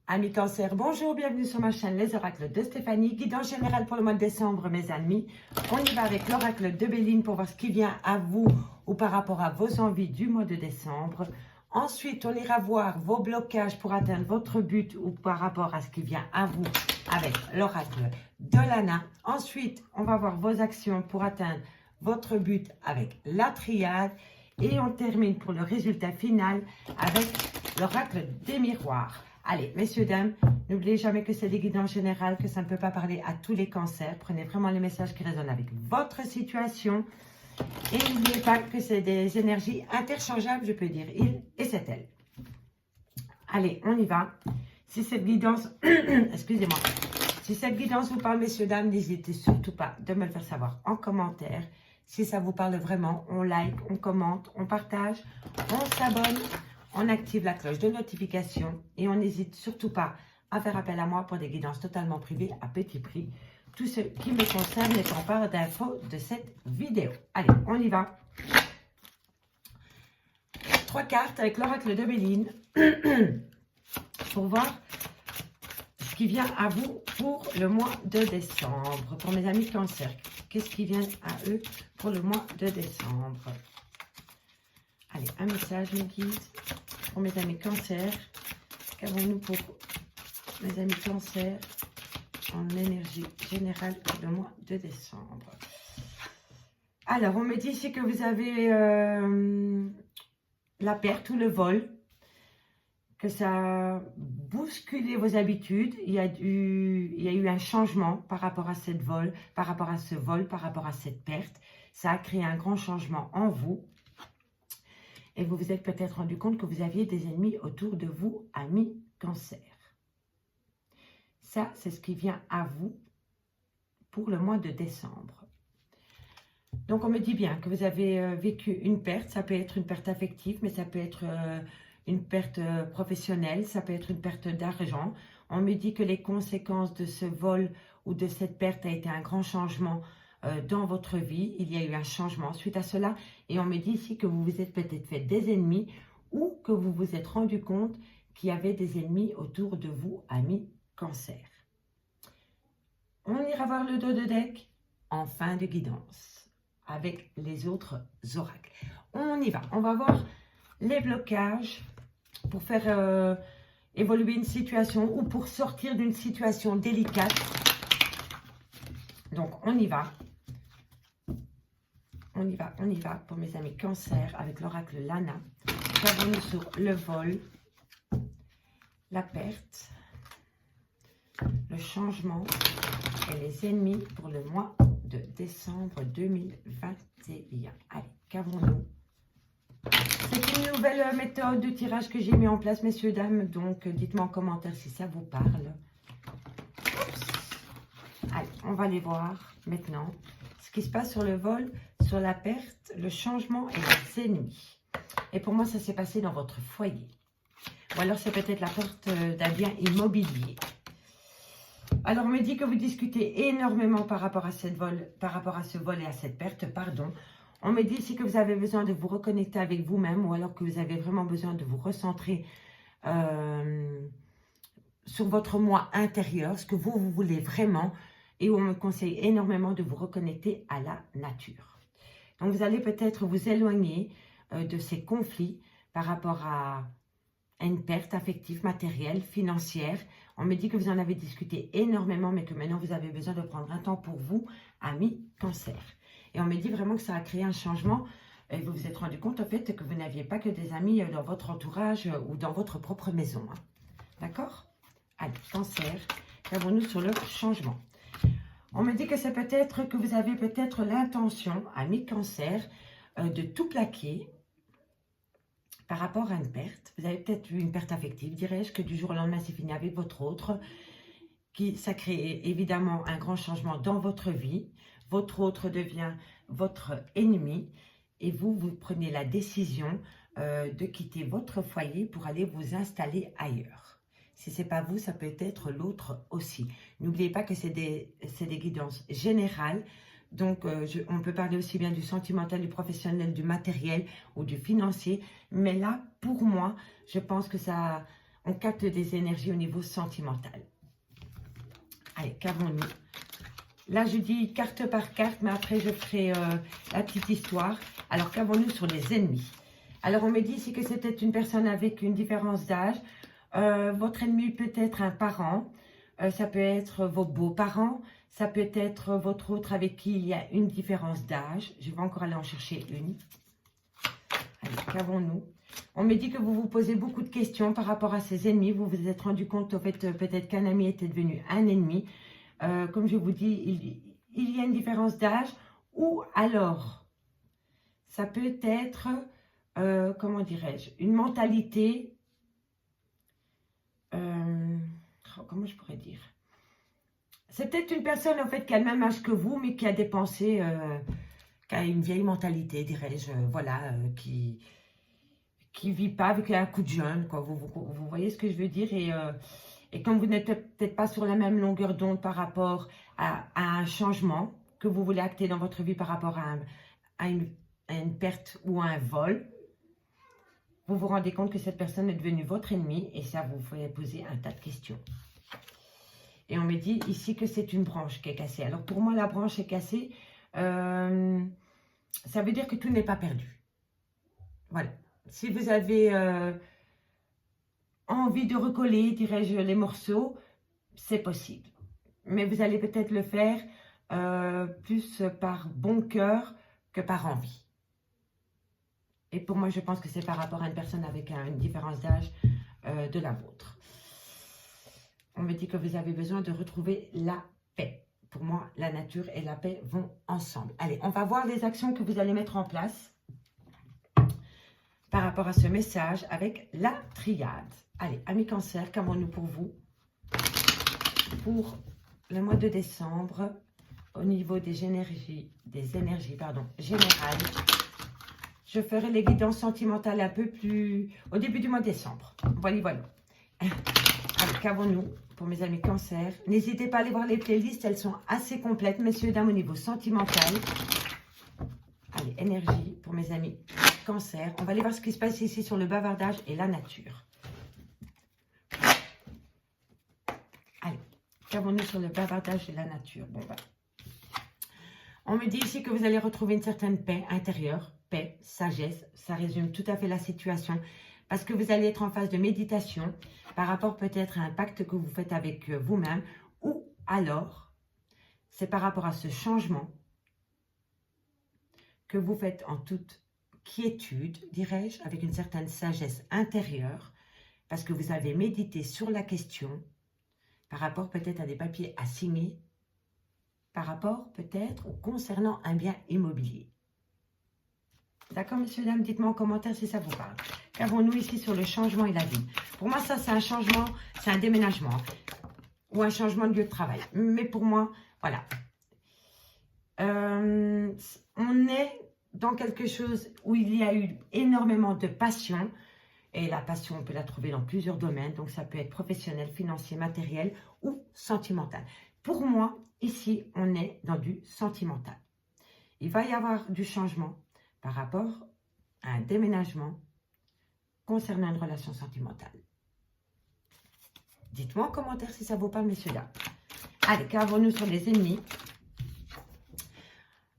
Amis Cancer, bonjour, bienvenue sur ma chaîne Les Oracles de Stéphanie. Guidance générale pour le mois de décembre, mes amis. On y va avec l'oracle de Béline pour voir ce qui vient à vous ou par rapport à vos envies du mois de décembre. Ensuite, on ira voir vos blocages pour atteindre votre but ou par rapport à ce qui vient à vous avec l'oracle de Lana. Ensuite, on va voir vos actions pour atteindre votre but avec la triade. Et on termine pour le résultat final avec l'oracle des miroirs. Allez, messieurs, dames, n'oubliez jamais que c'est des guidances générales, que ça ne peut pas parler à tous les cancers. Prenez vraiment les messages qui résonnent avec votre situation. Et n'oubliez pas que c'est des énergies interchangeables, je peux dire il et c'est elle. Allez, on y va. Si cette guidance, excusez-moi, si cette guidance vous parle, messieurs, dames, n'hésitez surtout pas de me le faire savoir en commentaire. Si ça vous parle vraiment, on like, on commente, on partage, on s'abonne, on active la cloche de notification et on n'hésite surtout pas à faire appel à moi pour des guidances totalement privées à petit prix. Tout ce qui me concerne étant part d'infos de cette vidéo. Allez, on y va. 3 cartes avec l'oracle de Béline pour voir ce qui vient à vous pour le mois de décembre. Pour mes amis Cancer, qu'est-ce qui vient à eux pour le mois de décembre? Allez, un message me guide pour mes amis Cancer. Qu'avons-nous pour mes amis Cancer en énergie générale pour le mois de décembre? Alors, on me dit ici que vous avez la perte ou le vol, que ça a bousculé vos habitudes. Il y a eu un changement par rapport à cette vol, par rapport à ce vol, par rapport à cette perte. Ça a créé un grand changement en vous. Et vous vous êtes peut-être rendu compte que vous aviez des ennemis autour de vous, amis Cancer. Ça, c'est ce qui vient à vous pour le mois de décembre. Donc, on me dit bien que vous avez vécu une perte. Ça peut être une perte affective, mais ça peut être une perte professionnelle. Ça peut être une perte d'argent. On me dit que les conséquences de ce vol ou de cette perte a été un grand changement dans votre vie. Il y a eu un changement suite à cela. Et on me dit ici que vous vous êtes peut-être fait des ennemis ou que vous vous êtes rendu compte qu'il y avait des ennemis autour de vous, amis Cancer. On ira voir le dos de deck en fin de guidance avec les autres oracles. On y va. On va voir les blocages pour faire évoluer une situation ou pour sortir d'une situation délicate. Donc, on y va. On y va, on y va pour mes amis Cancer avec l'oracle Lana. Qu'avons-nous sur le vol, la perte, le changement et les ennemis pour le mois de décembre 2021. Allez, qu'avons-nous? C'est une nouvelle méthode de tirage que j'ai mis en place, messieurs, dames. Donc, dites-moi en commentaire si ça vous parle. Allez, on va aller voir maintenant ce qui se passe sur le vol, sur la perte, le changement et les ennemis. Et pour moi, ça s'est passé dans votre foyer. Ou alors, c'est peut-être la perte d'un bien immobilier. Alors, on me dit que vous discutez énormément par rapport à ce vol et à cette perte, pardon. On me dit ici que vous avez besoin de vous reconnecter avec vous-même ou alors que vous avez vraiment besoin de vous recentrer sur votre moi intérieur, ce que vous voulez vraiment. Et on me conseille énormément de vous reconnecter à la nature. Donc, vous allez peut-être vous éloigner de ces conflits par rapport à une perte affective, matérielle, financière. On me dit que vous en avez discuté énormément, mais que maintenant, vous avez besoin de prendre un temps pour vous, amis Cancer. Et on me dit vraiment que ça a créé un changement. Et vous vous êtes rendu compte, en fait, que vous n'aviez pas que des amis dans votre entourage ou dans votre propre maison. Hein. D'accord? Allez, Cancer, qu'avons-nous sur le changement? On me dit que c'est peut-être que vous avez peut-être l'intention, amis Cancer, de tout plaquer par rapport à une perte. Vous avez peut-être eu une perte affective, dirais-je, que du jour au lendemain, c'est fini avec votre autre. Ça crée évidemment un grand changement dans votre vie. Votre autre devient votre ennemi. Et vous prenez la décision de quitter votre foyer pour aller vous installer ailleurs. Si ce n'est pas vous, ça peut être l'autre aussi. N'oubliez pas que c'est des guidances générales. Donc, on peut parler aussi bien du sentimental, du professionnel, du matériel ou du financier. Mais là, pour moi, je pense que ça, on capte des énergies au niveau sentimental. Allez, qu'avons-nous? Là, je dis carte par carte, mais après, je ferai la petite histoire. Alors, qu'avons-nous sur les ennemis? Alors, on me dit ici que c'était une personne avec une différence d'âge. Votre ennemi peut être un parent. Ça peut être vos beaux-parents. Ça peut être votre autre avec qui il y a une différence d'âge. Je vais encore aller en chercher une. Allez, qu'avons-nous? On me dit que vous vous posez beaucoup de questions par rapport à ces ennemis. Vous vous êtes rendu compte, en fait, peut-être qu'un ami était devenu un ennemi. Comme je vous dis, il y a une différence d'âge. Ou alors, ça peut être, comment dirais-je, une mentalité, comment je pourrais dire? C'est peut-être une personne, en fait, qui a le même âge que vous, mais qui a des pensées, qui a une vieille mentalité, dirais-je, voilà, qui vit pas avec un coup de jeune, quoi. Vous voyez ce que je veux dire? Et comme vous n'êtes peut-être pas sur la même longueur d'onde par rapport à un changement que vous voulez acter dans votre vie par rapport à une perte ou à un vol, vous vous rendez compte que cette personne est devenue votre ennemi et ça vous fait poser un tas de questions. Et on me dit ici que c'est une branche qui est cassée. Alors pour moi, la branche est cassée. Ça veut dire que tout n'est pas perdu. Voilà. Si vous avez envie de recoller, dirais-je, les morceaux, c'est possible. Mais vous allez peut-être le faire plus par bon cœur que par envie. Et pour moi, je pense que c'est par rapport à une personne avec une différence d'âge de la vôtre. On me dit que vous avez besoin de retrouver la paix. Pour moi, la nature et la paix vont ensemble. Allez, on va voir les actions que vous allez mettre en place par rapport à ce message avec la triade. Allez, amis Cancer, qu'avons-nous pour vous? Pour le mois de décembre, au niveau des énergies, générales, je ferai les guidances sentimentales un peu plus au début du mois de décembre. Voilà, voilà. Allez, qu'avons-nous pour mes amis Cancer? N'hésitez pas à aller voir les playlists, elles sont assez complètes, messieurs, dames, au niveau sentimental. Allez, énergie pour mes amis Cancer. On va aller voir ce qui se passe ici sur le bavardage et la nature. Allez, qu'avons-nous sur le bavardage et la nature? Bon, voilà. On me dit ici que vous allez retrouver une certaine paix intérieure, paix, sagesse. Ça résume tout à fait la situation. Parce que vous allez être en phase de méditation par rapport peut-être à un pacte que vous faites avec vous-même. Ou alors, c'est par rapport à ce changement que vous faites en toute quiétude, dirais-je, avec une certaine sagesse intérieure. Parce que vous avez médité sur la question par rapport peut-être à des papiers à signer, par rapport peut-être concernant un bien immobilier. D'accord, messieurs, dames, dites-moi en commentaire si ça vous parle. Qu'avons-nous ici sur le changement et la vie? Pour moi, ça, c'est un changement, c'est un déménagement ou un changement de lieu de travail. Mais pour moi, voilà. On est dans quelque chose où il y a eu énormément de passion. Et la passion, on peut la trouver dans plusieurs domaines. Donc, ça peut être professionnel, financier, matériel ou sentimental. Pour moi, ici, on est dans du sentimental. Il va y avoir du changement par rapport à un déménagement concernant une relation sentimentale. Dites-moi en commentaire si ça vaut pas, messieurs, dames. Allez, qu'avons-nous sur les ennemis?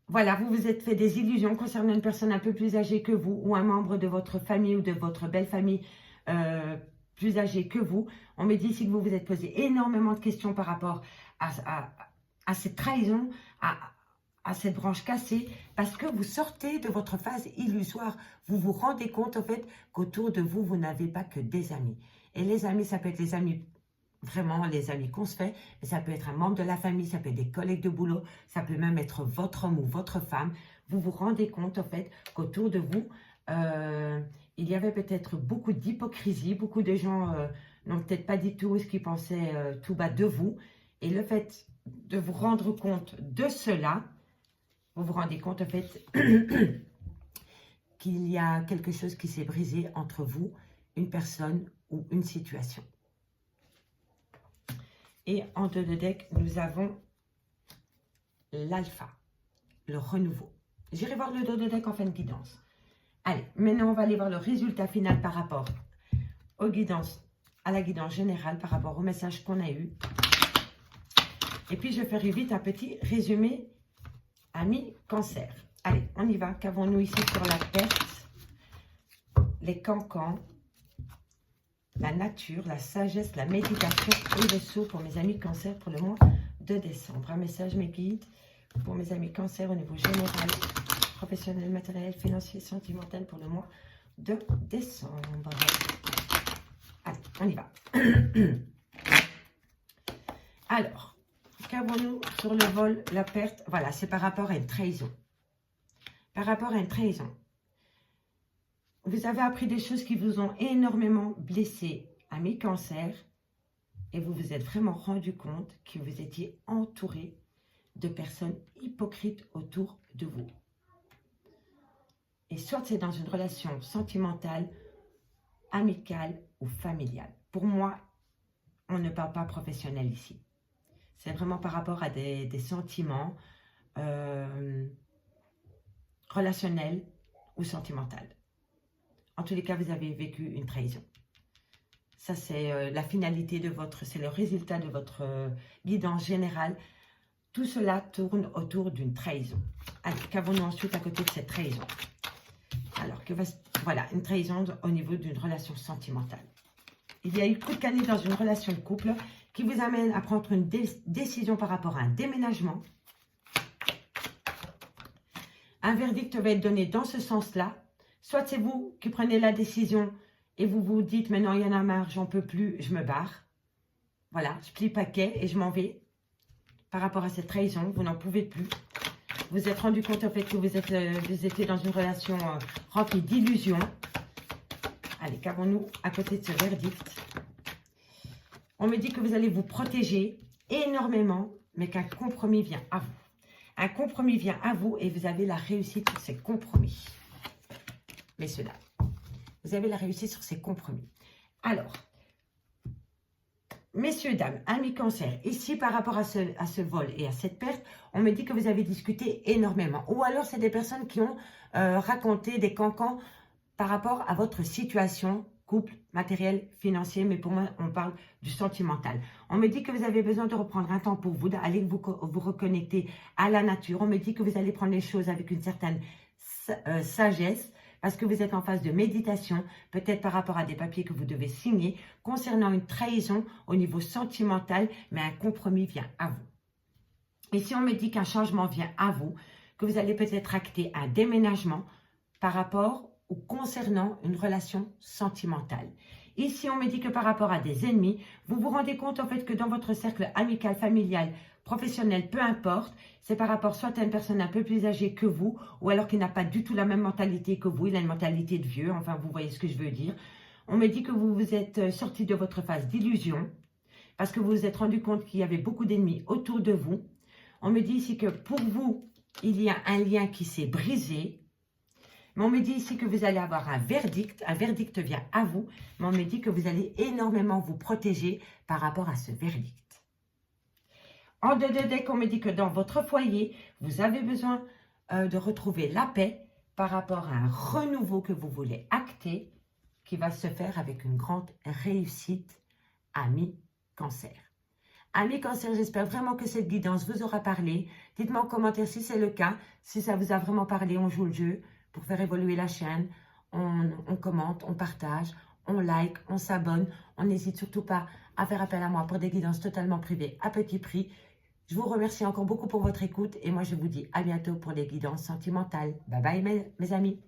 Voilà, vous vous êtes fait des illusions concernant une personne un peu plus âgée que vous ou un membre de votre famille ou de votre belle famille plus âgée que vous. On me dit ici que vous vous êtes posé énormément de questions par rapport à cette trahison, à cette branche cassée, parce que vous sortez de votre phase illusoire. Vous vous rendez compte, en fait, qu'autour de vous, vous n'avez pas que des amis. Et les amis, ça peut être les amis, vraiment les amis qu'on se fait, mais ça peut être un membre de la famille, ça peut être des collègues de boulot, ça peut même être votre homme ou votre femme. Vous vous rendez compte, en fait, qu'autour de vous, il y avait peut-être beaucoup d'hypocrisie, beaucoup de gens n'ont peut-être pas dit tout ce qu'ils pensaient tout bas de vous. Et le fait de vous rendre compte de cela, vous vous rendez compte, en fait, qu'il y a quelque chose qui s'est brisé entre vous, une personne ou une situation. Et en dos de deck, nous avons l'alpha, le renouveau. J'irai voir le dos de deck en fin de guidance. Allez, maintenant, on va aller voir le résultat final par rapport aux guidances à la guidance générale par rapport au message qu'on a eu. Et puis, je ferai vite un petit résumé, amis Cancer. Allez, on y va. Qu'avons-nous ici sur la perte? Les cancans, la nature, la sagesse, la méditation et le saut pour mes amis Cancer pour le mois de décembre. Un message, mes guides, pour mes amis Cancer au niveau général, professionnel, matériel, financier, sentimental pour le mois de décembre. Allez, on y va. Alors, qu'avons-nous sur le vol, la perte? Voilà, c'est par rapport à une trahison. Par rapport à une trahison. Vous avez appris des choses qui vous ont énormément blessé, amis Cancer, et vous vous êtes vraiment rendu compte que vous étiez entouré de personnes hypocrites autour de vous. Et soit c'est dans une relation sentimentale, amicale ou familiale. Pour moi, on ne parle pas professionnel ici. C'est vraiment par rapport à des sentiments relationnels ou sentimentaux. En tous les cas, vous avez vécu une trahison. Ça, c'est la finalité de votre, c'est le résultat de votre guidance générale. Tout cela tourne autour d'une trahison. Alors, qu'avons-nous ensuite à côté de cette trahison? Alors, voilà, une trahison au niveau d'une relation sentimentale. Il y a eu coup de canif dans une relation de couple qui vous amène à prendre une décision par rapport à un déménagement. Un verdict va être donné dans ce sens-là. Soit c'est vous qui prenez la décision et vous vous dites, maintenant il y en a marre, j'en peux plus, je me barre. Voilà, je plie paquet et je m'en vais. Par rapport à cette trahison, vous n'en pouvez plus. Vous vous êtes rendu compte en fait que vous étiez dans une relation remplie d'illusions. Allez, qu'avons-nous à côté de ce verdict? On me dit que vous allez vous protéger énormément, mais qu'un compromis vient à vous. Un compromis vient à vous et vous avez la réussite sur ces compromis. Messieurs, dames, vous avez la réussite sur ces compromis. Alors, messieurs, dames, amis Cancer, ici par rapport à ce vol et à cette perte, on me dit que vous avez discuté énormément. Ou alors, c'est des personnes qui ont raconté des cancans par rapport à votre situation, couple, matériel, financier, mais pour moi, on parle du sentimental. On me dit que vous avez besoin de reprendre un temps pour vous, d'aller vous reconnecter à la nature. On me dit que vous allez prendre les choses avec une certaine sagesse, parce que vous êtes en phase de méditation, peut-être par rapport à des papiers que vous devez signer, concernant une trahison au niveau sentimental, mais un compromis vient à vous. Ici, on me dit qu'un changement vient à vous, que vous allez peut-être acter un déménagement par rapport ou concernant une relation sentimentale. Ici, on me dit que par rapport à des ennemis, vous vous rendez compte en fait que dans votre cercle amical, familial, professionnel, peu importe, c'est par rapport soit à une personne un peu plus âgée que vous, ou alors qui n'a pas du tout la même mentalité que vous, il a une mentalité de vieux, enfin vous voyez ce que je veux dire. On me dit que vous vous êtes sorti de votre phase d'illusion, parce que vous vous êtes rendu compte qu'il y avait beaucoup d'ennemis autour de vous. On me dit ici que pour vous, il y a un lien qui s'est brisé. Mais on me dit ici que vous allez avoir un verdict vient à vous, mais on me dit que vous allez énormément vous protéger par rapport à ce verdict. En deux de deck, on me dit que dans votre foyer, vous avez besoin de retrouver la paix par rapport à un renouveau que vous voulez acter, qui va se faire avec une grande réussite, amis Cancer. Amis Cancer, j'espère vraiment que cette guidance vous aura parlé. Dites-moi en commentaire si c'est le cas, si ça vous a vraiment parlé, on joue le jeu. Pour faire évoluer la chaîne, on commente, on partage, on like, on s'abonne. On n'hésite surtout pas à faire appel à moi pour des guidances totalement privées à petit prix. Je vous remercie encore beaucoup pour votre écoute et moi je vous dis à bientôt pour les guidances sentimentales. Bye bye mes amis.